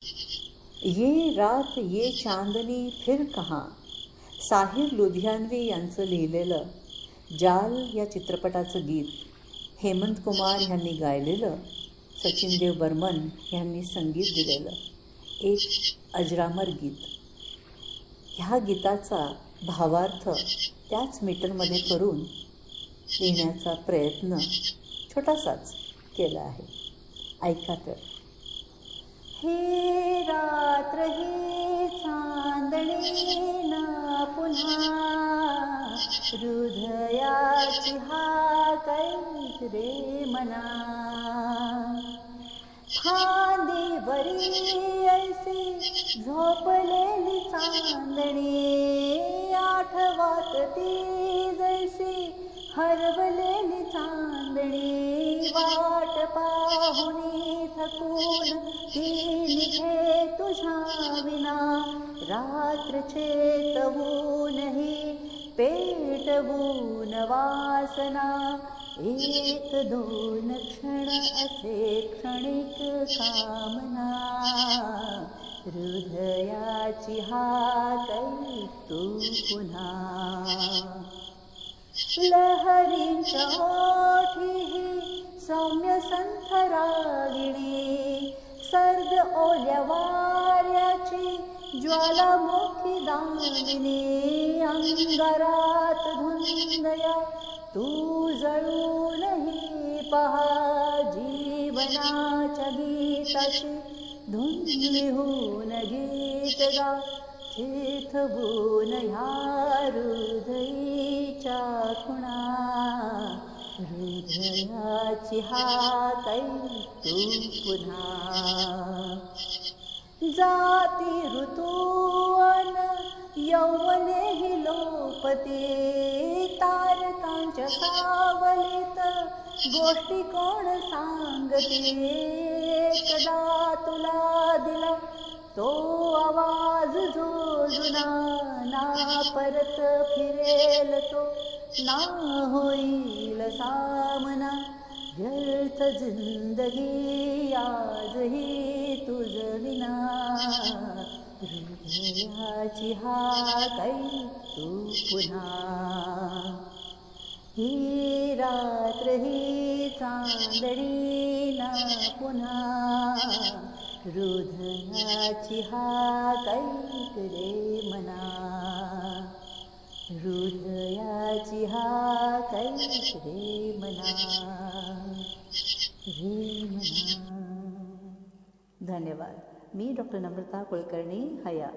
ये रात ये चांदनी फिर कहाँ, साहिर लुधियानवी यांचं लिहिलेलं जाल या चित्रपटाचं गीत हेमंत कुमार यांनी गायलेलं, सचिन देव बर्मन यांनी संगीत दिलेलं एक अजरामर गीत. ह्या गीताचा भावार्थ त्याच मीटरमध्ये करून लिहिण्याचा प्रयत्न छोटासाच केला आहे. ऐका तर. हे रात्र हे चांदणे ना पुन्हा, हृदयाची हाक रे मना, फांदीवरी ऐसी झोपलेली चांदणी, आठवत ती जैसी हरवलेली चांदणी, वाट पाहुनी थकून ती निघे तुझ्या विना, रात्र चेतवूनही पेटवून वासना, एक दोन क्षण असे क्षणिक कामना, हृदयाची हाक तू पुन्हा. लहरींच्या ओठी सौम्य संथरागिणी, सर्द ओल्या वाऱ्याची ज्वालामुखी दामिनी, अंगारात धुंदया तू जळूनही पहा, जीवनाच्या गीताची धुन लिहून गीत गा, चिथवून ह्या हृदयीच्या खुणा, हृदयाची हाक तू पुन्हा. जाती ऋतूवन यौवनेही लोपते, तारकांच्या सावलीत गोष्टी कोण सांगते, एकदा तुला दिला तो आवाज जो जुना, ना परत फिरेल तो ना होईल सामना, व्यर्थ जिंदगी आजही तुझ विना, हृदयाची हाक तू पुन्हा. ही रात्र ही चांदणी ना पुन्हा, हृदयाची हाक रे मना, हृदयाची हाक रे मना, रे मना. धन्यवाद. मी डॉक्टर नम्रता कुलकर्णी, हया.